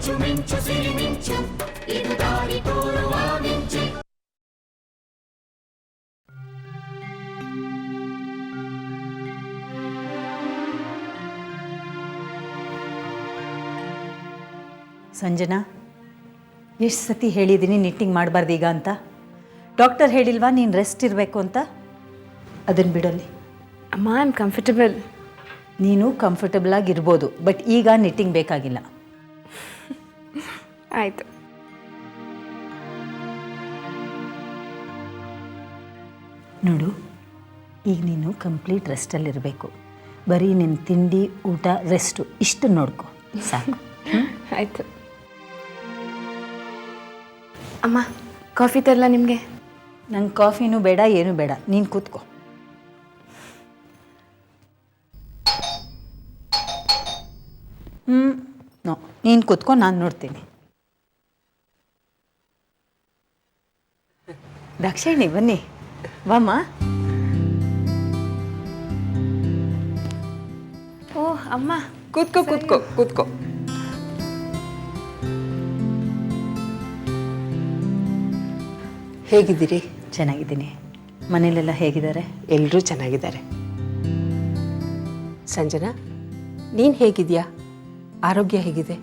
ಮಿಂಚು ಮಿಂಚು ಸಿರಿ ಮಿಂಚು ಇದು ದಾರಿ ತೋರುವ ಮಿಂಚು. ಸಂಜನಾ, ಎಷ್ಟು ಸತಿ ಹೇಳಿದ್ದೀನಿ ನಿಟ್ಟಿಂಗ್ ಮಾಡಬಾರ್ದು ಈಗ ಅಂತ. ಡಾಕ್ಟರ್ ಹೇಳಿಲ್ವಾ ನೀನು ರೆಸ್ಟ್ ಇರಬೇಕು ಅಂತ? ಅದನ್ನು ಬಿಡಲ್ಲಿ. ಅಮ್ಮ, ಐ ಆಮ್ ಕಂಫರ್ಟಬಲ್. ನೀನು ಕಂಫರ್ಟಬಲ್ ಆಗಿರ್ಬೋದು, ಬಟ್ ಈಗ ನಿಟ್ಟಿಂಗ್ ಬೇಕಾಗಿಲ್ಲ. ಆಯಿತು. ನೋಡು, ಈಗ ನೀನು ಕಂಪ್ಲೀಟ್ ರೆಸ್ಟಲ್ಲಿರಬೇಕು. ಬರೀ ನಿನ್ನ ತಿಂಡಿ, ಊಟ, ರೆಸ್ಟು ಇಷ್ಟು ನೋಡ್ಕೊ ಸಾಕು. ಆಯಿತು. ಅಮ್ಮ, ಕಾಫಿ ತರಲ್ಲ ನಿಮಗೆ? ನಂಗೆ ಕಾಫಿನೂ ಬೇಡ, ಏನೂ ಬೇಡ, ನೀನು ಕೂತ್ಕೋ. ನೋ, ನೀನು ಕೂತ್ಕೊ, ನಾನು ನೋಡ್ತೀನಿ. ದಾಕ್ಷಾಯಿಣಿ ಬನ್ನಿ, ವಾಮ್ಮ. ಓಹ್ ಅಮ್ಮ, ಕೂತ್ಕೋ ಕೂತ್ಕೋ ಕೂತ್ಕೋ. ಹೇಗಿದ್ದೀರಿ? ಚೆನ್ನಾಗಿದ್ದೀನಿ. ಮನೇಲೆಲ್ಲ ಹೇಗಿದ್ದಾರೆ? ಎಲ್ಲರೂ ಚೆನ್ನಾಗಿದ್ದಾರೆ. ಸಂಜನಾ, ನೀನು ಹೇಗಿದೆಯಾ? ಆರೋಗ್ಯ ಹೇಗಿದೆ?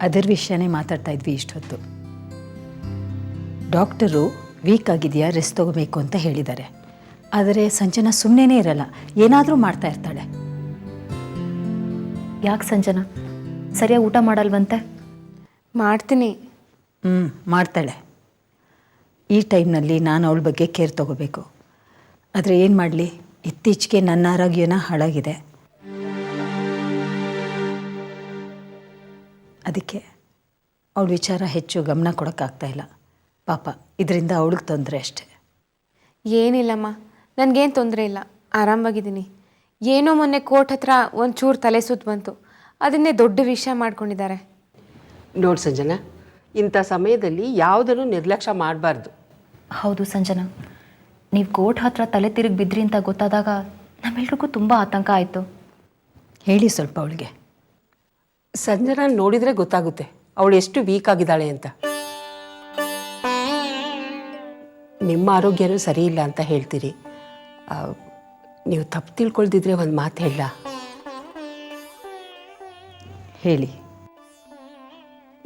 ಅದರ ವಿಷಯನೇ ಮಾತಾಡ್ತಾ ಇದ್ವಿ ಇಷ್ಟೊತ್ತು. ಡಾಕ್ಟರು ವೀಕ್ ಆಗಿದೆಯಾ, ರೆಸ್ಟ್ ತೊಗೋಬೇಕು ಅಂತ ಹೇಳಿದ್ದಾರೆ. ಆದರೆ ಸಂಜನಾ ಸುಮ್ಮನೆ ಇರಲ್ಲ, ಏನಾದರೂ ಮಾಡ್ತಾ ಇರ್ತಾಳೆ. ಯಾಕೆ ಸಂಜನಾ, ಸರಿಯಾಗಿ ಊಟ ಮಾಡಲ್ವಂತೆ? ಮಾಡ್ತೀನಿ. ಮಾಡ್ತಾಳೆ. ಈ ಟೈಮ್ನಲ್ಲಿ ನಾನು ಅವಳ ಬಗ್ಗೆ ಕೇರ್ ತೊಗೋಬೇಕು. ಆದರೆ ಏನು ಮಾಡಲಿ, ಇತ್ತೀಚೆಗೆ ನನ್ನ ಆರೋಗ್ಯನ ಹಾಳಾಗಿದೆ. ಅದಕ್ಕೆ ಅವಳ ವಿಚಾರ ಹೆಚ್ಚು ಗಮನ ಕೊಡೋಕ್ಕಾಗ್ತಾಯಿಲ್ಲ. ಪಾಪ, ಇದರಿಂದ ಅವಳಿಗೆ ತೊಂದರೆ ಅಷ್ಟೆ. ಏನಿಲ್ಲಮ್ಮ, ನನಗೇನು ತೊಂದರೆ ಇಲ್ಲ, ಆರಾಮಾಗಿದ್ದೀನಿ. ಏನೋ ಮೊನ್ನೆ ಕೋರ್ಟ್ ಹತ್ರ ಒಂಚೂರು ತಲೆ ಸುತ್ತು ಬಂತು, ಅದನ್ನೇ ದೊಡ್ಡ ವಿಷಯ ಮಾಡ್ಕೊಂಡಿದ್ದಾರೆ. ನೋಡಿ ಸಂಜನಾ, ಇಂಥ ಸಮಯದಲ್ಲಿ ಯಾವುದನ್ನು ನಿರ್ಲಕ್ಷ್ಯ ಮಾಡಬಾರ್ದು. ಹೌದು ಸಂಜನಾ, ನೀವು ಕೋರ್ಟ್ ಹತ್ರ ತಲೆ ತಿರುಗಿ ಬಿದ್ರಿ ಅಂತ ಗೊತ್ತಾದಾಗ ನಮ್ಮೆಲ್ರಿಗೂ ತುಂಬ ಆತಂಕ ಆಯಿತು. ಹೇಳಿ ಸ್ವಲ್ಪ ಅವಳಿಗೆ. ಸಂಜನಾ ನೋಡಿದರೆ ಗೊತ್ತಾಗುತ್ತೆ ಅವಳು ಎಷ್ಟು ವೀಕ್ ಆಗಿದ್ದಾಳೆ ಅಂತ. ನಿಮ್ಮ ಆರೋಗ್ಯನೂ ಸರಿ ಇಲ್ಲ ಅಂತ ಹೇಳ್ತೀರಿ. ನೀವು ತಪ್ಪು ತಿಳ್ಕೊಳ್ದಿದ್ರೆ ಒಂದು ಮಾತು ಹೇಳ. ಹೇಳಿ.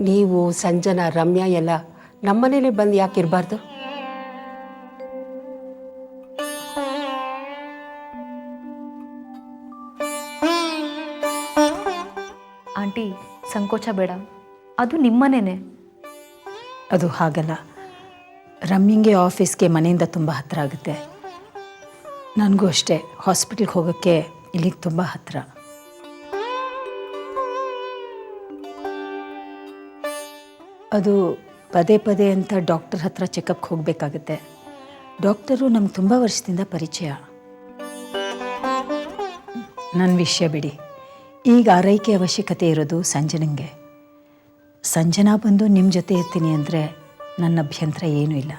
ನೀವು ಸಂಜನಾ, ರಮ್ಯಾ ಎಲ್ಲ ನಮ್ಮನೇಲೆ ಬಂದು ಯಾಕೆ ಇರಬಾರ್ದು? ಆಂಟಿ, ಸಂಕೋಚ ಬೇಡ, ಅದು ನಿಮ್ಮನೇನೆ. ಅದು ಹಾಗಲ್ಲ. ರಮ್ಯಂಗೆ ಆಫೀಸ್ಗೆ ಮನೆಯಿಂದ ತುಂಬ ಹತ್ತಿರ ಆಗುತ್ತೆ. ನನಗೂ ಅಷ್ಟೇ, ಹಾಸ್ಪಿಟ್ಲಿಗೆ ಹೋಗೋಕ್ಕೆ ಇಲ್ಲಿಗೆ ತುಂಬ ಹತ್ತಿರ. ಅದು ಪದೇ ಪದೇ ಅಂತ ಡಾಕ್ಟರ್ ಹತ್ರ ಚೆಕಪ್ಗೆ ಹೋಗಬೇಕಾಗುತ್ತೆ. ಡಾಕ್ಟರು ನಮ್ಗೆ ತುಂಬ ವರ್ಷದಿಂದ ಪರಿಚಯ. ನನ್ನ ವಿಷಯ ಬಿಡಿ, ಈಗ ಆರೈಕೆ ಅವಶ್ಯಕತೆ ಇರೋದು ಸಂಜನಂಗೆ. ಸಂಜನಾ ಬಂದು ನಿಮ್ಮ ಜೊತೆ ಇರ್ತೀನಿ ಅಂದರೆ ನನ್ನ ಅಭ್ಯಂತರ ಏನೂ ಇಲ್ಲ.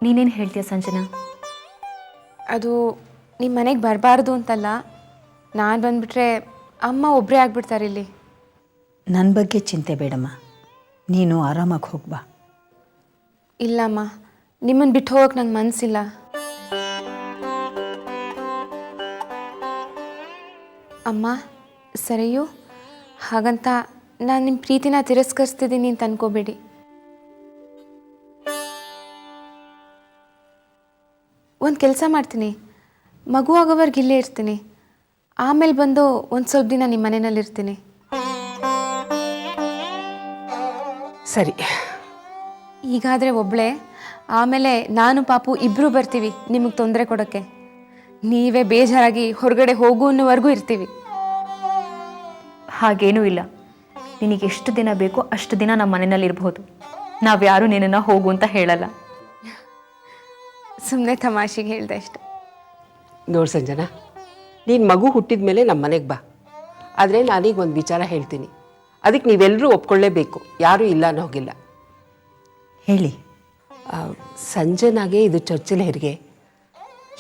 ನೀನೇನು ಹೇಳ್ತೀಯ ಸಂಜನಾ? ಅದು ನಿಮ್ಮ ಮನೆಗೆ ಬರಬಾರ್ದು ಅಂತಲ್ಲ, ನಾನು ಬಂದುಬಿಟ್ರೆ ಅಮ್ಮ ಒಬ್ಬರೇ ಆಗಿಬಿಡ್ತಾರೆ ಇಲ್ಲಿ. ನನ್ನ ಬಗ್ಗೆ ಚಿಂತೆ ಬೇಡಮ್ಮ, ನೀನು ಆರಾಮಾಗಿ ಹೋಗ್ಬಾ. ಇಲ್ಲಮ್ಮ, ನಿಮ್ಮನ್ನು ಬಿಟ್ಟು ಹೋಗಕ್ಕೆ ನಂಗೆ ಮನಸ್ಸಿಲ್ಲ. ಅಮ್ಮ, ಸರಿಯೂ ಹಾಗಂತ ನಾನು ನಿಮ್ಮ ಪ್ರೀತಿನ ತಿರಸ್ಕರಿಸ್ತಿದ್ದೀನಿ ಅಂತ ಅನ್ಕೋಬೇಡಿ. ಒಂದು ಕೆಲಸ ಮಾಡ್ತೀನಿ, ಮಗು ಆಗೋವರೆಗೆ ಇಲ್ಲೇ ಇರ್ತೀನಿ. ಆಮೇಲೆ ಬಂದು ಒಂದು ಸ್ವಲ್ಪ ದಿನ ನಿಮ್ಮ ಮನೆಯಲ್ಲಿರ್ತೀನಿ. ಸರಿ. ಈಗಾದರೆ ಒಬ್ಬಳೇ, ಆಮೇಲೆ ನಾನು ಪಾಪು ಇಬ್ಬರು ಬರ್ತೀವಿ ನಿಮಗೆ ತೊಂದರೆ ಕೊಡೋಕ್ಕೆ. ನೀವೇ ಬೇಜಾರಾಗಿ ಹೊರಗಡೆ ಹೋಗು ಅನ್ನೋವರೆಗೂ ಇರ್ತೀವಿ. ಹಾಗೇನೂ ಇಲ್ಲ, ನಿನಗೆ ಎಷ್ಟು ದಿನ ಬೇಕೋ ಅಷ್ಟು ದಿನ ನಮ್ಮ ಮನೆಯಲ್ಲಿ ಇರ್ಬೋದು. ನಾವ್ಯಾರೂ ನಿನ್ನನ್ನು ಹೋಗು ಅಂತ ಹೇಳಲ್ಲ. ಸುಮ್ಮನೆ ತಮಾಷೆಗೆ ಹೇಳ್ದೆ ಅಷ್ಟೆ. ನೋಡಿ ಸಂಜನಾ, ನೀನು ಮಗು ಹುಟ್ಟಿದ ಮೇಲೆ ನಮ್ಮ ಮನೆಗೆ ಬಾ. ಆದರೆ ನಾನೀಗ ಒಂದು ವಿಚಾರ ಹೇಳ್ತೀನಿ, ಅದಕ್ಕೆ ನೀವೆಲ್ಲರೂ ಒಪ್ಕೊಳ್ಳೇಬೇಕು, ಯಾರೂ ಇಲ್ಲ ಅನ್ನೋ ಹೋಗಿಲ್ಲ. ಹೇಳಿ. ಸಂಜನಾಗೆ ಇದು ಚೊಚ್ಚಲ ಹೆರಿಗೆ.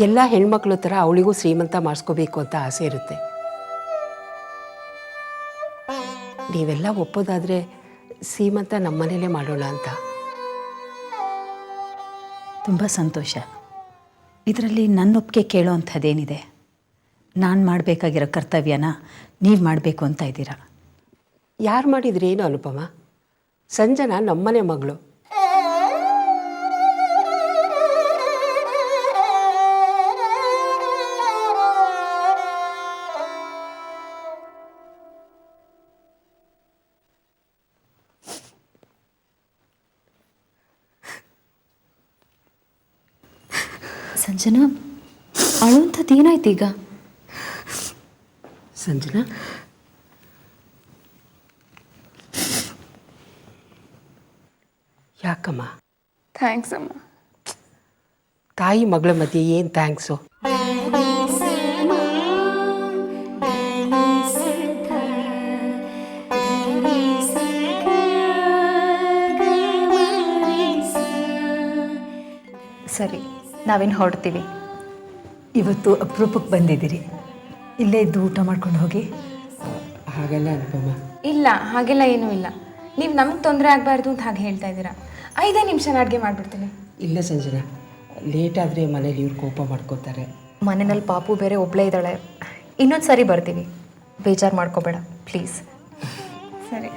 ಎಲ್ಲ ಹೆಣ್ಮಕ್ಳು ಥರ ಅವಳಿಗೂ ಶ್ರೀಮಂತ ಮಾಡಿಸ್ಕೋಬೇಕು ಅಂತ ಆಸೆ ಇರುತ್ತೆ. ನೀವೆಲ್ಲ ಒಪ್ಪೋದಾದರೆ ಸೀಮಂತ ನಮ್ಮನೇಲೇ ಮಾಡೋಣ ಅಂತ. ತುಂಬ ಸಂತೋಷ. ಇದರಲ್ಲಿ ನನ್ನ ಒಪ್ಪಿಗೆ ಕೇಳೋ ಅಂಥದ್ದೇನಿದೆ? ನಾನು ಮಾಡಬೇಕಾಗಿರೋ ಕರ್ತವ್ಯನ ನೀವು ಮಾಡಬೇಕು ಅಂತ ಇದ್ದೀರಾ. ಯಾರು ಮಾಡಿದ್ರಿ ಏನು ಅನುಪಮ? ಸಂಜನಾ ನಮ್ಮನೆ ಮಗಳು. ಸಂಜನಾ, ಅಳುವಂಥದ್ದು ಏನಾಯ್ತು ಈಗ? ಸಂಜನಾ, ಯಾಕಮ್ಮ? ಥ್ಯಾಂಕ್ಸ್ ಅಮ್ಮ. ತಾಯಿ ಮಗಳ ಮಧ್ಯೆ ಏನು ಥ್ಯಾಂಕ್ಸು? ಸರಿ, ನಾವೇನು ಹೊರಡ್ತೀವಿ. ಇವತ್ತು ಅಪರೂಪಕ್ಕೆ ಬಂದಿದ್ದೀರಿ. ಇಲ್ಲೇ ಇದ್ದು ಊಟ ಮಾಡ್ಕೊಂಡು ಹೋಗಿ. ಹಾಗಲ್ಲ ಅನುಪಮ. ಇಲ್ಲ, ಹಾಗೆಲ್ಲ ಏನೂ ಇಲ್ಲ. ನೀವು ನಮಗೆ ತೊಂದರೆ ಆಗಬಾರ್ದು ಅಂತ ಹಾಗೆ ಹೇಳ್ತಾ ಇದ್ದೀರಾ. 5 ನಿಮಿಷ ಅಡುಗೆ ಮಾಡಿಬಿಡ್ತೀನಿ. ಇಲ್ಲ ಸಂಜನಾ, ಲೇಟ್ ಆದರೆ ಮನೇಲಿ ಇವ್ರು ಕೋಪ ಮಾಡ್ಕೋತಾರೆ. ಮನೆಯಲ್ಲಿ ಪಾಪು ಬೇರೆ ಒಬ್ಬಳೇ ಇದ್ದಾಳೆ. ಇನ್ನೊಂದು ಸರಿ ಬರ್ತೀವಿ, ಬೇಜಾರು ಮಾಡ್ಕೋಬೇಡ ಪ್ಲೀಸ್. ಸರಿ,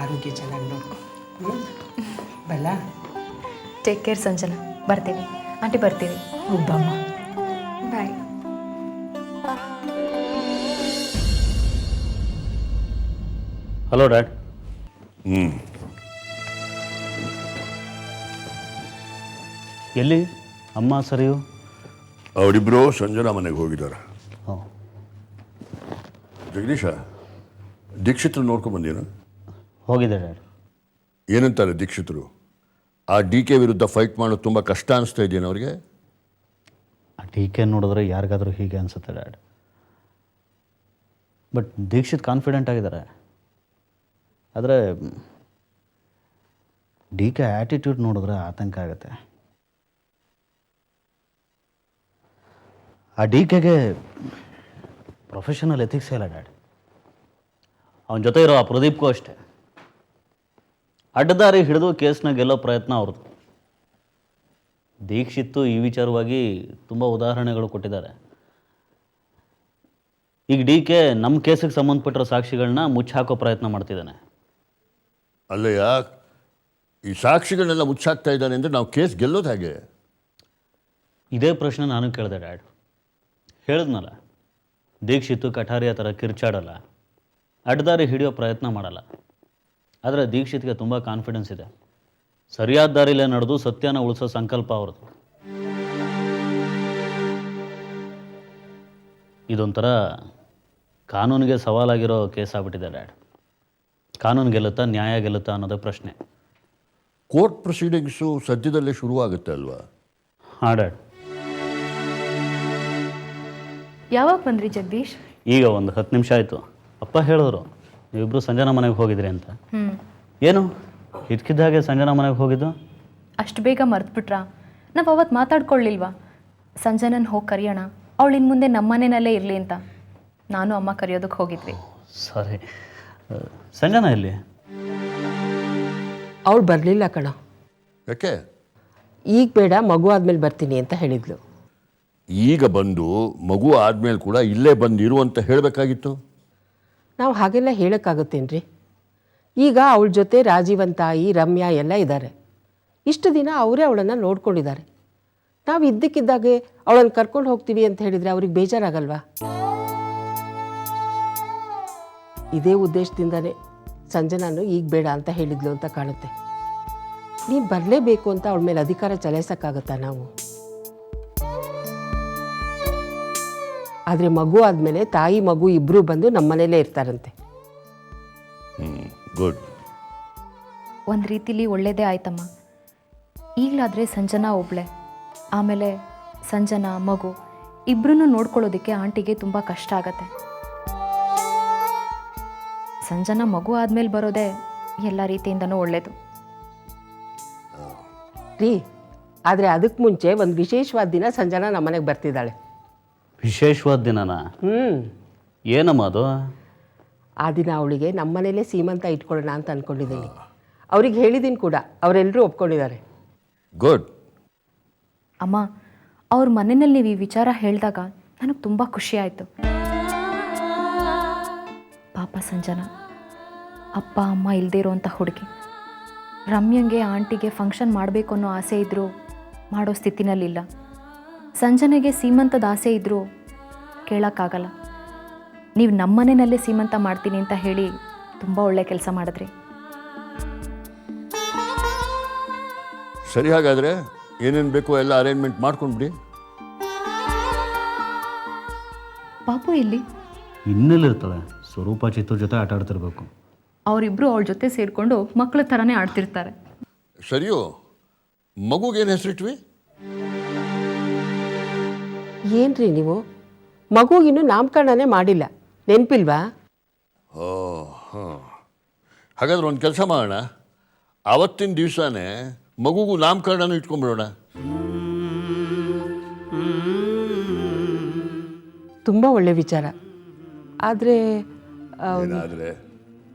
ಆರೋಗ್ಯ ಚೆನ್ನಾಗಿ ನೋಡ್ಕೊ. ಬಲ್ಲ. Take care Sanjana. ಬರ್ತೀವಿ ಆಂಟಿ, ಬರ್ತೀವಿ. ಒಬ್ಬಮ್ಮ. ಬಾಯ್. Hello dad. ಎಲ್ಲಿ ಅಮ್ಮ ಸರಿಯು? ಅವರಿಬ್ಬರು ಸಂಜನಾ ಮನೆಗೆ ಹೋಗಿದ್ದಾರೆ. ಹಾಂ, ಜಗದೀಶ, ದೀಕ್ಷಿತರು ನೋಡ್ಕೊಂಬಂದೇನು? ಹೋಗಿದೆ ಡ್ಯಾಡ್. ಏನಂತಾರೆ ದೀಕ್ಷಿತರು? ಆ DK ವಿರುದ್ಧ ಫೈಟ್ ಮಾಡೋದು ತುಂಬ ಕಷ್ಟ ಅನಿಸ್ತಾ ಇದೆಯೇನು ಅವ್ರಿಗೆ? ಆ DK ನೋಡಿದ್ರೆ ಯಾರಿಗಾದರೂ ಹೀಗೆ ಅನಿಸುತ್ತೆ ಡ್ಯಾಡ್. ಬಟ್ ದೀಕ್ಷಿತ್ ಕಾನ್ಫಿಡೆಂಟ್ ಆಗಿದ್ದಾರೆ. ಆದರೆ DK ಆ್ಯಟಿಟ್ಯೂಡ್ ನೋಡಿದ್ರೆ ಆತಂಕ ಆಗುತ್ತೆ. ಆ DKಗೆ ಪ್ರೊಫೆಷನಲ್ ಎಥಿಕ್ಸೇ ಇಲ್ಲ ಡ್ಯಾಡ್. ಅವನ ಜೊತೆ ಇರೋ ಆ ಪ್ರದೀಪ್ಗೂ ಅಷ್ಟೇ. ಅಡ್ಡದಾರಿ ಹಿಡಿದು ಕೇಸ್ನ ಗೆಲ್ಲೋ ಪ್ರಯತ್ನ ಅವ್ರದ್ದು. ದೀಕ್ಷಿತ್ತು ಈ ವಿಚಾರವಾಗಿ ತುಂಬ ಉದಾಹರಣೆಗಳು ಕೊಟ್ಟಿದ್ದಾರೆ. ಈಗ DK ನಮ್ಮ ಕೇಸಿಗೆ ಸಂಬಂಧಪಟ್ಟಿರೋ ಸಾಕ್ಷಿಗಳನ್ನ ಮುಚ್ಚಾಕೋ ಪ್ರಯತ್ನ ಮಾಡ್ತಿದ್ದಾನೆ. ಅಲ್ಲಯ್ಯ, ಈ ಸಾಕ್ಷಿಗಳನ್ನೆಲ್ಲ ಮುಚ್ಚಾಕ್ತಾ ಇದ್ದಾನೆ ಅಂದರೆ ನಾವು ಕೇಸ್ ಗೆಲ್ಲೋದು ಹೇಗೆ? ಇದೇ ಪ್ರಶ್ನೆ ನಾನು ಕೇಳಿದೆ ಡ್ಯಾಡ್. ಹೇಳಿದ್ನಲ್ಲ, ದೀಕ್ಷಿತ್ತು ಕಠಾರಿಯ ಥರ ಕಿರ್ಚಾಡಲ್ಲ, ಅಡ್ಡದಾರಿ ಹಿಡಿಯೋ ಪ್ರಯತ್ನ ಮಾಡಲ್ಲ. ಆದರೆ ದೀಕ್ಷಿತ್ಗೆ ತುಂಬ ಕಾನ್ಫಿಡೆನ್ಸ್ ಇದೆ. ಸರಿಯಾದ ದಾರಿಲೇ ನಡೆದು ಸತ್ಯನ ಉಳಿಸೋ ಸಂಕಲ್ಪ ಅವ್ರದ್ದು. ಇದೊಂಥರ ಕಾನೂನಿಗೆ ಸವಾಲಾಗಿರೋ ಕೇಸ್ ಆಗ್ಬಿಟ್ಟಿದೆ ಡ್ಯಾಡ್. ಕಾನೂನು ಗೆಲ್ಲುತ್ತಾ, ನ್ಯಾಯ ಗೆಲ್ಲುತ್ತಾ ಅನ್ನೋದೇ ಪ್ರಶ್ನೆ. ಕೋರ್ಟ್ ಪ್ರೊಸೀಡಿಂಗ್ಸು ಸದ್ಯದಲ್ಲೇ ಶುರುವಾಗುತ್ತೆ ಅಲ್ವಾ? ಹಾಂ ಡ್ಯಾಡ್. ಯಾವಾಗ ಬಂದ್ರಿ ಜಗದೀಶ್? ಈಗ ಒಂದು 10 ನಿಮಿಷ ಆಯಿತು. ಅಪ್ಪ ಹೇಳಿದ್ರು ನೀವಿಬ್ಬರು ಸಂಜನಾ ಮನೆಗೆ ಹೋಗಿದ್ರಿ ಅಂತ. ಏನು ಇದ್ಕಿದ್ದ ಹಾಗೆ ಸಂಜನಾ ಮನೆಗೆ ಹೋಗಿದ್ದು? ಅಷ್ಟು ಬೇಗ ಮರ್ತ್ಬಿಟ್ರಾ? ನಾವು ಅವತ್ತು ಮಾತಾಡ್ಕೊಳ್ಳಿಲ್ವಾ? ಸಂಜನನ್ ಹೋಗಿ ಕರೆಯೋಣ, ಅವಳು ಇನ್ನು ಮುಂದೆ ನಮ್ಮ ಮನೆಯಲ್ಲೇ ಇರಲಿ ಅಂತ ನಾನು ಅಮ್ಮ ಕರೆಯೋದಕ್ಕೆ ಹೋಗಿದ್ವಿ. ಸರಿ, ಸಂಜನಾ ಎಲ್ಲಿ? ಅವಳು ಬರಲಿಲ್ಲ ಕಣ. ಯಾಕೆ? ಈಗ ಬೇಡ, ಮಗು ಆದಮೇಲೆ ಬರ್ತೀನಿ ಅಂತ ಹೇಳಿದ್ಲು. ಈಗ ಬಂದು ಮಗು ಆದಮೇಲೆ ಕೂಡ ಇಲ್ಲೇ ಬಂದಿರು ಅಂತ ಹೇಳಬೇಕಾಗಿತ್ತು. ನಾವು ಹಾಗೆಲ್ಲ ಹೇಳೋಕ್ಕಾಗುತ್ತೇನ್ರಿ? ಈಗ ಅವಳ ಜೊತೆ ರಾಜೀವನ್ ತಾಯಿ, ರಮ್ಯಾ ಎಲ್ಲ ಇದ್ದಾರೆ. ಇಷ್ಟು ದಿನ ಅವರೇ ಅವಳನ್ನು ನೋಡ್ಕೊಂಡಿದ್ದಾರೆ. ನಾವು ಇದ್ದಕ್ಕಿದ್ದಾಗೆ ಅವಳನ್ನು ಕರ್ಕೊಂಡು ಹೋಗ್ತೀವಿ ಅಂತ ಹೇಳಿದರೆ ಅವ್ರಿಗೆ ಬೇಜಾರಾಗಲ್ವಾ? ಇದೇ ಉದ್ದೇಶದಿಂದನೇ ಸಂಜನಾನು ಈಗ ಬೇಡ ಅಂತ ಹೇಳಿದ್ಲು ಅಂತ ಕಾಣುತ್ತೆ. ನೀವು ಬರಲೇಬೇಕು ಅಂತ ಅವಳ ಮೇಲೆ ಅಧಿಕಾರ ಚಲಾಯಿಸೋಕ್ಕಾಗತ್ತಾ ನಾವು? ಆದರೆ ಮಗು ಆದಮೇಲೆ ತಾಯಿ ಮಗು ಇಬ್ಬರೂ ಬಂದು ನಮ್ಮ ಮನೇಲೇ ಇರ್ತಾರಂತೆ. ಗುಡ್. ಒಂದು ರೀತಿಲಿ ಒಳ್ಳೇದೇ ಆಯ್ತಮ್ಮ. ಈಗಲಾದರೆ ಸಂಜನಾ ಒಬ್ಳೆ, ಆಮೇಲೆ ಸಂಜನಾ ಮಗು ಇಬ್ಬರನ್ನೂ ನೋಡ್ಕೊಳ್ಳೋದಕ್ಕೆ ಆಂಟಿಗೆ ತುಂಬ ಕಷ್ಟ ಆಗತ್ತೆ. ಸಂಜನಾ ಮಗು ಆದಮೇಲೆ ಬರೋದೇ ಎಲ್ಲ ರೀತಿಯಿಂದನೂ ಒಳ್ಳೆಯದು ರೀ. ಆದರೆ ಅದಕ್ಕೆ ಮುಂಚೆ ಒಂದು ವಿಶೇಷವಾದ ದಿನ ಸಂಜನಾ ನಮ್ಮ ಮನೆಗೆ ಬರ್ತಿದ್ದಾಳೆ. ವಿಶೇಷವಾದ ದಿನನಾ? ಏನಮ್ಮ ಅದು? ಆ ದಿನ ಅವಳಿಗೆ ನಮ್ಮ ಮನೇಲೇ ಸೀಮಂತ ಇಟ್ಕೊಳ್ಳೋಣ ಅಂತ ಅಂದ್ಕೊಂಡಿದ್ದೀನಿ. ಅವ್ರಿಗೆ ಹೇಳಿದ್ದೀನಿ ಕೂಡ, ಅವರೆಲ್ಲರೂ ಒಪ್ಕೊಂಡಿದ್ದಾರೆ. ಗುಡ್. ಅಮ್ಮ, ಅವ್ರ ಮನೆಯಲ್ಲಿ ನೀವು ಈ ವಿಚಾರ ಹೇಳಿದಾಗ ನನಗೆ ತುಂಬ ಖುಷಿ ಆಯಿತು. ಪಾಪ ಸಂಜನಾ, ಅಪ್ಪ ಅಮ್ಮ ಇಲ್ಲದೇ ಇರೋವಂಥ ಹುಡುಗಿ. ರಮ್ಯಂಗೆ ಆಂಟಿಗೆ ಫಂಕ್ಷನ್ ಮಾಡಬೇಕು ಅನ್ನೋ ಆಸೆ ಇದ್ದರೂ ಮಾಡೋ ಸ್ಥಿತಿನಲ್ಲಿಲ್ಲ. ಸಂಜನೆಗೆ ಸೀಮಂತದ ಆಸೆ ಇದ್ದರೂ ಕೇಳೋಕ್ಕಾಗಲ್ಲ. ನೀವು ನಮ್ಮನೆಯಲ್ಲೇ ಸೀಮಂತ ಮಾಡ್ತೀನಿ ಅಂತ ಹೇಳಿ ತುಂಬ ಒಳ್ಳೆ ಕೆಲಸ ಮಾಡಿದ್ರಿ. ಸರಿ, ಹಾಗಾದರೆ ಏನೇನು ಬೇಕೋ ಎಲ್ಲ ಅರೇಂಜ್ಮೆಂಟ್ ಮಾಡ್ಕೊಂಡ್ಬಿಡಿ. ಪಾಪು ಇಲ್ಲಿ ಇನ್ನೆಲ್ಲಿರ್ತಾಳೆ? ಸ್ವರೂಪ ಚಿತ್ರ ಜೊತೆ ಆಟ ಆಡ್ತಿರ್ಬೇಕು. ಅವರಿಬ್ಬರು ಅವಳ ಜೊತೆ ಸೇರಿಕೊಂಡು ಮಕ್ಕಳ ಥರನೇ ಆಡ್ತಿರ್ತಾರೆ. ಸರಿಯೋ, ಮಗುಗೇನು ಹೆಸರಿಟ್ವಿ? ಏನ್ರಿ ನೀವು, ಮಗುಗಿನ್ನೂ ನಾಮಕರಣನೇ ಮಾಡಿಲ್ಲ, ನೆನಪಿಲ್ವಾ? ಓ ಹಾಂ, ಹಾಗಾದ್ರೆ ಒಂದು ಕೆಲಸ ಮಾಡೋಣ, ಆವತ್ತಿನ ದಿವಸನೇ ಮಗುಗೂ ನಾಮಕರಣನೂ ಇಟ್ಕೊಂಡ್ಬಿಡೋಣ. ತುಂಬ ಒಳ್ಳೆ ವಿಚಾರ. ಆದರೆ ಏನಾದರೆ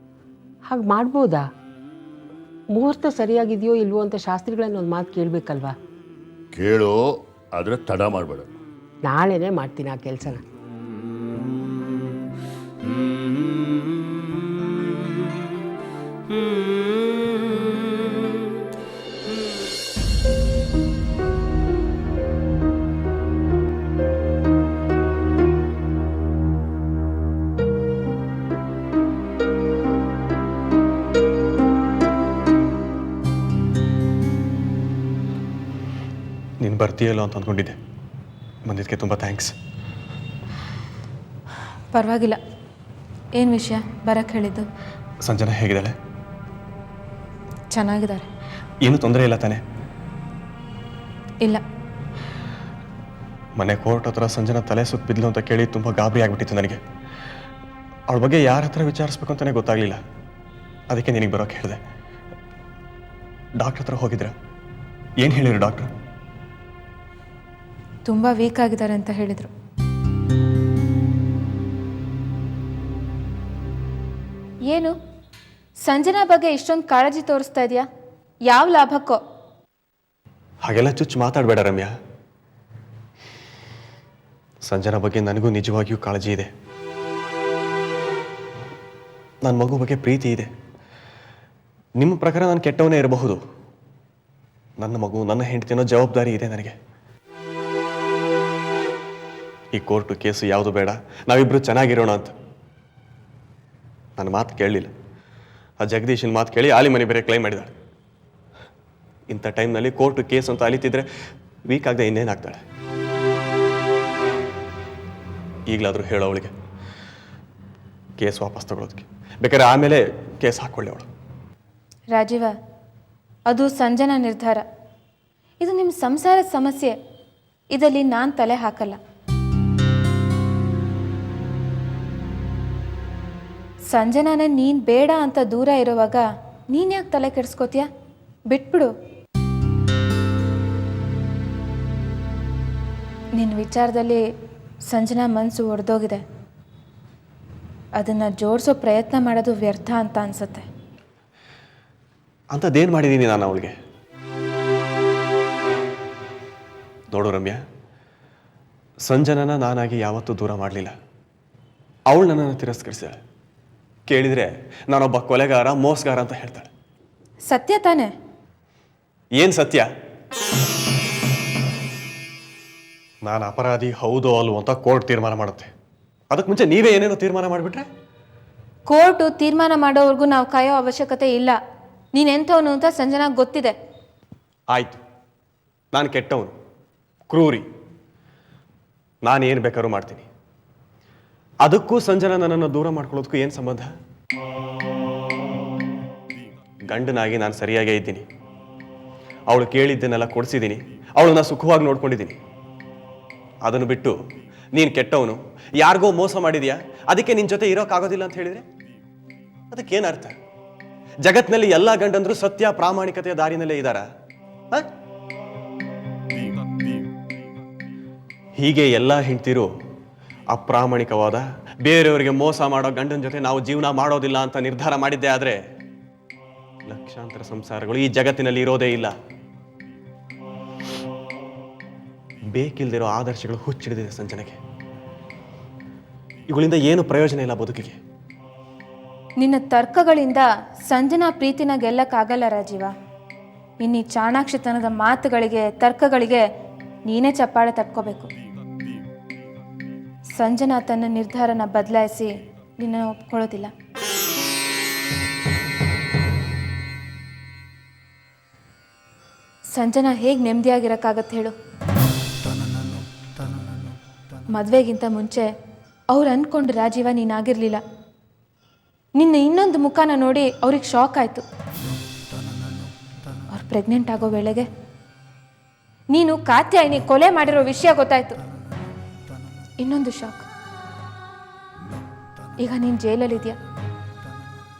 ಹಾಗೆ ಮಾಡ್ಬೋದಾ? ಮುಹೂರ್ತ ಸರಿಯಾಗಿದೆಯೋ ಇಲ್ವೋ ಅಂತ ಶಾಸ್ತ್ರಿಗಳನ್ನ ಒಂದು ಮಾತು ಕೇಳಬೇಕಲ್ವಾ? ಕೇಳೋ, ಆದರೆ ತಡ ಮಾಡಬೇಡ. ನಾಳೆನೇ ಮಾಡ್ತೀನಿ ಆ ಕೆಲಸನ. ನೀನು ಬರ್ತೀಯಲ್ಲ ಅಂತ ಅಂದ್ಕೊಂಡಿದ್ದೆ. ಬಂದಿದ್ದಕ್ಕೆ ತುಂಬ ಥ್ಯಾಂಕ್ಸ್. ಪರವಾಗಿಲ್ಲ. ಏನು ವಿಷಯ ಬರಕ್ಕೆ ಹೇಳಿದ್ದು? ಸಂಜನಾ ಹೇಗಿದ್ದಾಳೆ? ಚೆನ್ನಾಗಿದ್ದಾರೆ. ಏನೂ ತೊಂದರೆ ಇಲ್ಲ ತಾನೆ? ಇಲ್ಲ. ಮನೆ ಕೋರ್ಟ್ ಹತ್ರ ಸಂಜನಾ ತಲೆ ಸುತ್ತ ಬಿದ್ಲು ಅಂತ ಕೇಳಿ ತುಂಬ ಗಾಬರಿ ಆಗಿಬಿಟ್ಟಿತ್ತು ನನಗೆ. ಅವಳ ಬಗ್ಗೆ ಯಾರ ಹತ್ರ ವಿಚಾರಿಸ್ಬೇಕು ಅಂತಲೇ ಗೊತ್ತಾಗಲಿಲ್ಲ. ಅದಕ್ಕೆ ನಿನಗೆ ಬರೋಕ್ಕೆ ಹೇಳಿದೆ. ಡಾಕ್ಟ್ರ್ ಹತ್ರ ಹೋಗಿದ್ರ? ಏನು ಹೇಳಿದ್ರು ಡಾಕ್ಟ್ರು? ತುಂಬ ವೀಕ್ ಆಗಿದ್ದಾರೆ ಅಂತ ಹೇಳಿದರು. ಏನು ಸಂಜನಾ ಬಗ್ಗೆ ಇಷ್ಟೊಂದು ಕಾಳಜಿ ತೋರಿಸ್ತಾ ಇದೆಯಾ? ಯಾವ ಲಾಭಕ್ಕೋ? ಹಾಗೆಲ್ಲ ಚುಚ್ಚು ಮಾತಾಡಬೇಡ ರಮ್ಯಾ. ಸಂಜನಾ ಬಗ್ಗೆ ನನಗೂ ನಿಜವಾಗಿಯೂ ಕಾಳಜಿ ಇದೆ. ನನ್ನ ಮಗು ಬಗ್ಗೆ ಪ್ರೀತಿ ಇದೆ. ನಿಮ್ಮ ಪ್ರಕಾರ ನಾನು ಕೆಟ್ಟವನೇ ಇರಬಹುದು. ನನ್ನ ಮಗು, ನನ್ನ ಹೆಂಡತಿ ಅನ್ನೋ ಜವಾಬ್ದಾರಿ ಇದೆ ನನಗೆ. ಈ ಕೋರ್ಟು ಕೇಸು ಯಾವುದು ಬೇಡ, ನಾವಿಬ್ಬರು ಚೆನ್ನಾಗಿರೋಣ ಅಂತ. ನನ್ನ ಮಾತು ಕೇಳಲಿಲ್ಲ. ಆ ಜಗದೀಶನ ಮಾತು ಕೇಳಿ ಆಲಿಮನಿ ಬೇರೆ ಕ್ಲೈಮ್ ಮಾಡಿದಾಳೆ. ಇಂಥ ಟೈಮ್ನಲ್ಲಿ ಕೋರ್ಟು ಕೇಸ್ ಅಂತ ಅಲಿತಿದ್ರೆ ವೀಕ್ ಆಗದೆ ಇನ್ನೇನಾಗ್ತಾಳೆ? ಈಗಲಾದರೂ ಹೇಳೋ ಅವಳಿಗೆ ಕೇಸ್ ವಾಪಸ್ ತಗೊಳ್ಳೋದಕ್ಕೆ. ಬೇಕಾದ್ರೆ ಆಮೇಲೆ ಕೇಸ್ ಹಾಕ್ಕೊಳ್ಳಿ ಅವಳು. ರಾಜೀವ, ಅದು ಸಂಜನಾ ನಿರ್ಧಾರ. ಇದು ನಿಮ್ಮ ಸಂಸಾರದ ಸಮಸ್ಯೆ. ಇದರಲ್ಲಿ ನಾನು ತಲೆ ಹಾಕಲ್ಲ. ಸಂಜನಾನ ನೀನು ಬೇಡ ಅಂತ ದೂರ ಇರುವಾಗ ನೀನು ಯಾಕೆ ತಲೆ ಕೆಡಿಸ್ಕೋತೀಯ? ಬಿಟ್ಬಿಡು. ನಿನ್ನ ವಿಚಾರದಲ್ಲಿ ಸಂಜನಾ ಮನಸ್ಸು ಒಡೆದೋಗಿದೆ. ಅದನ್ನು ಜೋಡಿಸೋ ಪ್ರಯತ್ನ ಮಾಡೋದು ವ್ಯರ್ಥ ಅಂತ ಅನ್ಸುತ್ತೆ. ಅಂಥದ್ದೇನು ಮಾಡಿದ್ದೀನಿ ನಾನು ಅವಳಿಗೆ? ನೋಡು ರಮ್ಯಾ, ಸಂಜನನ ನಾನಾಗಿ ಯಾವತ್ತೂ ದೂರ ಮಾಡಲಿಲ್ಲ. ಅವಳು ನನ್ನನ್ನು ತಿರಸ್ಕರಿಸಿದಾಳೆ. ಕೇಳಿದರೆ ನಾನೊಬ್ಬ ಕೊಲೆಗಾರ, ಮೋಸಗಾರ ಅಂತ ಹೇಳ್ತಾಳೆ. ಸತ್ಯ ತಾನೇ? ಏನು ಸತ್ಯ? ನಾನು ಅಪರಾಧಿ ಹೌದೋ ಅಲ್ವೋ ಅಂತ ಕೋರ್ಟ್ ತೀರ್ಮಾನ ಮಾಡುತ್ತೆ. ಅದಕ್ಕೆ ಮುಂಚೆ ನೀವೇ ಏನೇನೋ ತೀರ್ಮಾನ ಮಾಡಿಬಿಟ್ರೆ? ಕೋರ್ಟು ತೀರ್ಮಾನ ಮಾಡೋವರೆಗೂ ನಾವು ಕಾಯೋ ಅವಶ್ಯಕತೆ ಇಲ್ಲ. ನೀನೆಂಥವನು ಅಂತ ಸಂಜನಾಗೆ ಗೊತ್ತಿದೆ. ಆಯಿತು, ನಾನು ಕೆಟ್ಟವನು, ಕ್ರೂರಿ. ನಾನು ಏನು ಬೇಕಾದ್ರೂ ಮಾಡ್ತೀನಿ. ಅದಕ್ಕೂ ಸಂಜನಾ ನನ್ನನ್ನು ದೂರ ಮಾಡ್ಕೊಳ್ಳೋದಕ್ಕೂ ಏನು ಸಂಬಂಧ? ಗಂಡನಾಗಿ ನಾನು ಸರಿಯಾಗೇ ಇದ್ದೀನಿ. ಅವಳು ಕೇಳಿದ್ದನ್ನೆಲ್ಲ ಕೊಡಿಸಿದ್ದೀನಿ. ಅವಳನ್ನ ಸುಖವಾಗಿ ನೋಡ್ಕೊಂಡಿದ್ದೀನಿ. ಅದನ್ನು ಬಿಟ್ಟು ನೀನು ಕೆಟ್ಟವನು, ಯಾರಿಗೋ ಮೋಸ ಮಾಡಿದ್ಯಾ, ಅದಕ್ಕೆ ನಿನ್ನ ಜೊತೆ ಇರೋಕ್ಕಾಗೋದಿಲ್ಲ ಅಂತ ಹೇಳಿದರೆ ಅದಕ್ಕೇನು ಅರ್ಥ? ಜಗತ್ತಿನಲ್ಲಿ ಎಲ್ಲ ಗಂಡಂದ್ರು ಸತ್ಯ, ಪ್ರಾಮಾಣಿಕತೆಯ ದಾರಿನಲ್ಲೇ ಇದ್ದಾರಾ? ಹೀಗೆ ಎಲ್ಲ ಹೆಂಡ್ತಿರು ಅಪ್ರಾಮಾಣಿಕವಾದ ಬೇರೆಯವರಿಗೆ ಮೋಸ ಮಾಡೋ ಗಂಡನ ಜೊತೆ ನಾವು ಜೀವನ ಮಾಡೋದಿಲ್ಲ ಅಂತ ನಿರ್ಧಾರ ಮಾಡಿದ್ದೆ ಆದರೆ ಲಕ್ಷಾಂತರ ಸಂಸಾರಗಳು ಈ ಜಗತ್ತಿನಲ್ಲಿ ಇರೋದೇ ಇಲ್ಲ. ಬೇಕಿಲ್ದಿರೋ ಆದರ್ಶಗಳು ಹುಚ್ಚಿಡಿದಿದೆ ಸಂಜನೆಗೆ. ಇವುಗಳಿಂದ ಏನು ಪ್ರಯೋಜನ ಇಲ್ಲ ಬದುಕಿಗೆ. ನಿನ್ನ ತರ್ಕಗಳಿಂದ ಸಂಜನಾ ಪ್ರೀತಿನ ಗೆಲ್ಲಕ್ಕಾಗಲ್ಲ ರಾಜೀವ. ಇನ್ನೀ ಚಾಣಾಕ್ಷತನದ ಮಾತುಗಳಿಗೆ ತರ್ಕಗಳಿಗೆ ನೀನೇ ಚಪ್ಪಾಳೆ ತಟ್ಕೋಬೇಕು. ಸಂಜನಾ ತನ್ನ ನಿರ್ಧಾರನ ಬದಲಾಯಿಸಿ ನಿನ್ನ ಒಪ್ಕೊಳ್ಳೋದಿಲ್ಲ. ಸಂಜನಾ ಹೇಗೆ ನೆಮ್ಮದಿಯಾಗಿರೋಕ್ಕಾಗತ್ತೆ ಹೇಳು? ಮದುವೆಗಿಂತ ಮುಂಚೆ ಅವ್ರು ಅಂದ್ಕೊಂಡು ರಾಜೀವ ನೀನಾಗಿರಲಿಲ್ಲ. ನಿನ್ನ ಇನ್ನೊಂದು ಮುಖನ ನೋಡಿ ಅವ್ರಿಗೆ ಶಾಕ್ ಆಯಿತು. ಅವ್ರು ಪ್ರೆಗ್ನೆಂಟ್ ಆಗೋ ವೇಳೆಗೆ ನೀನು ಕಾತ್ಯಾಯಿನಿ ಕೊಲೆ ಮಾಡಿರೋ ವಿಷಯ ಗೊತ್ತಾಯ್ತು. ಇನ್ನೊಂದು ಶಾಕ್, ಈಗ ನೀನು ಜೈಲಲ್ಲಿದ್ಯಾ.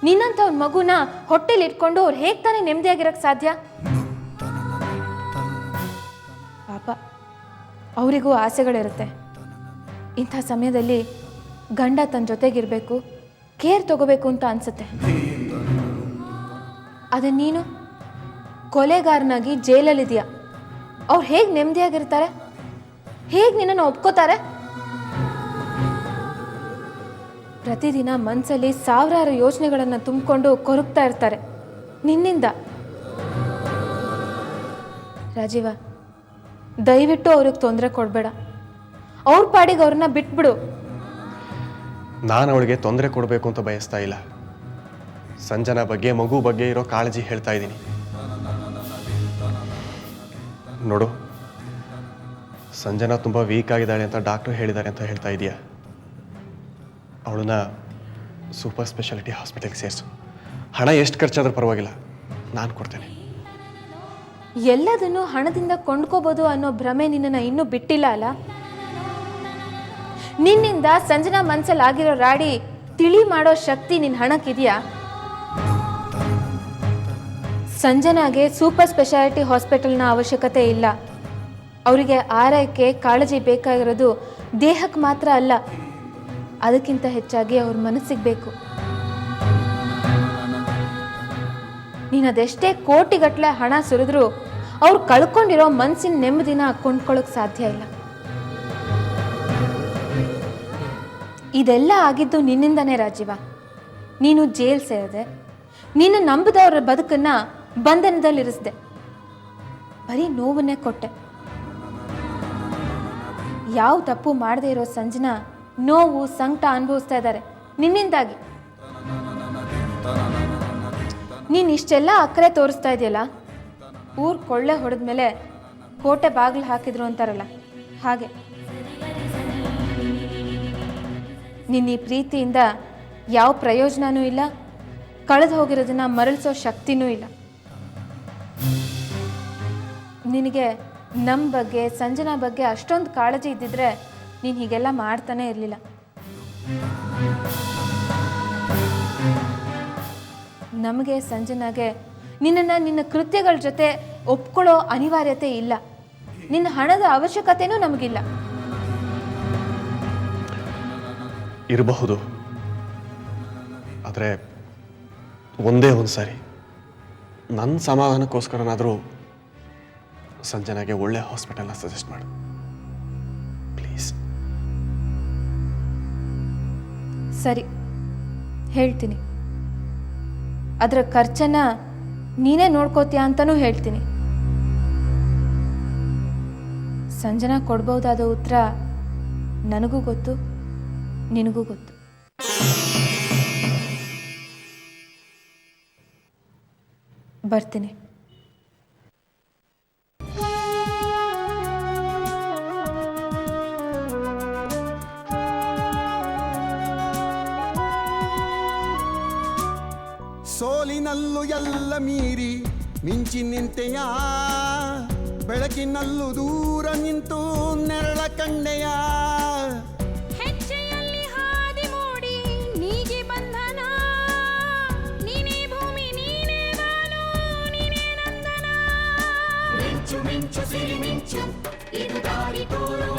ನಿನ್ನಂಥ ಒಂದು ಮಗುನ ಹೊಟ್ಟೆಲಿ ಇಟ್ಕೊಂಡು ಅವ್ರು ಹೇಗೆ ತಾನೇ ನೆಮ್ಮದಿಯಾಗಿರಕ್ಕೆ ಸಾಧ್ಯ? ಪಾಪ ಅವರಿಗೂ ಆಸೆಗಳಿರುತ್ತೆ. ಇಂಥ ಸಮಯದಲ್ಲಿ ಗಂಡ ತನ್ನ ಜೊತೆಗಿರಬೇಕು, ಕೇರ್ ತಗೋಬೇಕು ಅಂತ ಅನ್ಸುತ್ತೆ. ಅದೇ ನೀನು ಕೊಲೆಗಾರನಾಗಿ ಜೈಲಲ್ಲಿದೆಯಾ. ಅವ್ರು ಹೇಗೆ ನೆಮ್ಮದಿಯಾಗಿರ್ತಾರೆ? ಹೇಗೆ ನಿನ್ನನ್ನು ಒಪ್ಕೋತಾರೆ? ಪ್ರತಿದಿನ ಮನಸ್ಸಲ್ಲಿ ಸಾವಿರಾರು ಯೋಚನೆಗಳನ್ನು ತುಂಬಿಕೊಂಡು ಕೊರಗ್ತಾ ಇರ್ತಾರೆ ನಿನ್ನಿಂದ. ರಾಜೀವ, ದಯವಿಟ್ಟು ಅವ್ರಿಗೆ ತೊಂದರೆ ಕೊಡಬೇಡ. ಅವ್ರ ಪಾಡಿಗೆ ಅವ್ರನ್ನ ಬಿಟ್ಬಿಡು. ನಾನು ಅವಳಿಗೆ ತೊಂದರೆ ಕೊಡಬೇಕು ಅಂತ ಬಯಸ್ತಾ ಇಲ್ಲ. ಸಂಜನಾ ಬಗ್ಗೆ, ಮಗು ಬಗ್ಗೆ ಇರೋ ಕಾಳಜಿ ಹೇಳ್ತಾ ಇದ್ದೀನಿ. ನೋಡು, ಸಂಜನಾ ತುಂಬ ವೀಕ್ ಆಗಿದ್ದಾಳೆ ಅಂತ ಡಾಕ್ಟರ್ ಹೇಳಿದ್ದಾರೆ ಅಂತ ಹೇಳ್ತಾ ಇದೆಯಾ? ಅವಳನ್ನ ಸೂಪರ್ ಸ್ಪೆಷಾಲಿಟಿ ಹಾಸ್ಪಿಟಲ್ಗೆ ಸೇರಿಸು. ಹಣ ಎಷ್ಟು ಖರ್ಚಾದ್ರೂ ಪರವಾಗಿಲ್ಲ, ನಾನು ಕೊಡ್ತೇನೆ. ಎಲ್ಲದನ್ನು ಹಣದಿಂದ ಕೊಂಡ್ಕೋಬೋದು ಅನ್ನೋ ಭ್ರಮೆ ನಿನ್ನನ್ನು ಇನ್ನೂ ಬಿಟ್ಟಿಲ್ಲ ಅಲ್ಲ? ನಿನ್ನಿಂದ ಸಂಜನಾ ಮನ್ಸಲ್ಲಿ ಆಗಿರೋ ರಾಡಿ ತಿಳಿ ಮಾಡೋ ಶಕ್ತಿ ನಿನ್ನ ಹಣಕ್ಕಿದೆಯಾ? ಸಂಜನಾಗೆ ಸೂಪರ್ ಸ್ಪೆಷಾಲಿಟಿ ಹಾಸ್ಪಿಟಲ್ನ ಅವಶ್ಯಕತೆ ಇಲ್ಲ. ಅವರಿಗೆ ಆರೈಕೆ ಕಾಳಜಿ ಬೇಕಾಗಿರೋದು ದೇಹಕ್ಕೆ ಮಾತ್ರ ಅಲ್ಲ, ಅದಕ್ಕಿಂತ ಹೆಚ್ಚಾಗಿ ಅವ್ರ ಮನಸ್ಸಿಗೆ ಬೇಕು. ನೀನು ಅದೆಷ್ಟೇ ಕೋಟಿಗಟ್ಟಲೆ ಹಣ ಸುರಿದ್ರೂ ಅವ್ರು ಕಳ್ಕೊಂಡಿರೋ ಮನಸ್ಸಿನ ನೆಮ್ಮದಿನ ಕೊಂಡ್ಕೊಳ್ಳೋಕೆ ಸಾಧ್ಯ ಇಲ್ಲ. ಇದೆಲ್ಲ ಆಗಿದ್ದು ನಿನ್ನಿಂದನೇ ರಾಜೀವ. ನೀನು ಜೈಲ್ ಸೇರಿದೆ, ನೀನು ನಂಬಿದವರ ಬದುಕನ್ನ ಬಂಧನದಲ್ಲಿರಿಸಿದೆ, ಬರೀ ನೋವನ್ನೇ ಕೊಟ್ಟೆ. ಯಾವ ತಪ್ಪು ಮಾಡದೇ ಇರೋ ಸಂಜನಾ ನೋವು ಸಂಕಟ ಅನುಭವಿಸ್ತಾ ಇದ್ದಾರೆ ನಿನ್ನಿಂದಾಗಿ. ನೀನು ಇಷ್ಟೆಲ್ಲ ಅಕ್ಕರೆ ತೋರಿಸ್ತಾ ಇದೆಯಲ್ಲ, ಊರು ಕೊಳ್ಳೆ ಹೊಡೆದ್ಮೇಲೆ ಕೋಟೆ ಬಾಗಿಲು ಹಾಕಿದ್ರು ಅಂತಾರಲ್ಲ ಹಾಗೆ. ನಿನ್ನ ಈ ಪ್ರೀತಿಯಿಂದ ಯಾವ ಪ್ರಯೋಜನವೂ ಇಲ್ಲ, ಕಳೆದು ಹೋಗಿರೋದನ್ನ ಮರಳಿಸೋ ಶಕ್ತಿನೂ ಇಲ್ಲ. ನಿನಗೆ ನಮ್ಮ ಬಗ್ಗೆ, ಸಂಜನಾ ಬಗ್ಗೆ ಅಷ್ಟೊಂದು ಕಾಳಜಿ ಇದ್ದಿದ್ರೆ ನೀನು ಹೀಗೆಲ್ಲ ಮಾಡ್ತಾನೆ ಇರಲಿಲ್ಲ. ನಮಗೆ ಸಂಜನಾಗೆ ನಿನ್ನನ್ನು ನಿನ್ನ ಕೃತ್ಯಗಳ ಜೊತೆ ಒಪ್ಕೊಳ್ಳೋ ಅನಿವಾರ್ಯತೆ ಇಲ್ಲ. ನಿನ್ನ ಹಣದ ಅವಶ್ಯಕತೆನೂ ನಮಗಿಲ್ಲ. ಇರಬಹುದು, ಆದರೆ ಒಂದೇ ಒಂದು ಸಾರಿ ನನ್ನ ಸಮಾಧಾನಕ್ಕೋಸ್ಕರನಾದರೂ ಸಂಜನಾಗೆ ಒಳ್ಳೆ ಹಾಸ್ಪಿಟಲ್ನ ಸಜೆಸ್ಟ್ ಮಾಡು ಪ್ಲೀಸ್. ಸರಿ, ಹೇಳ್ತೀನಿ. ಅದರ ಖರ್ಚನ್ನ ನೀನೇ ನೋಡ್ಕೋತೀಯ ಅಂತಲೂ ಹೇಳ್ತೀನಿ. ಸಂಜನಾ ಕೊಡ್ಬೋದಾದ ಉತ್ತರ ನನಗೂ ಗೊತ್ತು, ನಿನಗೂ ಗೊತ್ತು. ಬರ್ತೀನಿ. ಸೋಲಿನಲ್ಲೂ ಎಲ್ಲ ಮೀರಿ ಮಿಂಚಿ ನಿಂತೆಯ, ಬೆಳಕಿನಲ್ಲೂ ದೂರ ನಿಂತು ನೆರಳ ಕಂಡೆಯ. ಹೆಜ್ಜೆಯಲ್ಲಿ ಹಾದಿ ಮೂಡಿ ನೀಗಿ ಬಂಧನ, ನೀನೇ ಭೂಮಿ ನೀನೇ ಬಾನು ನೀನೇ ನಂದನ. ಮಿಂಚು ಮಿಂಚು ಸಿರಿ ಮಿಂಚು ಇದು ದಾರಿ ತೋರುವ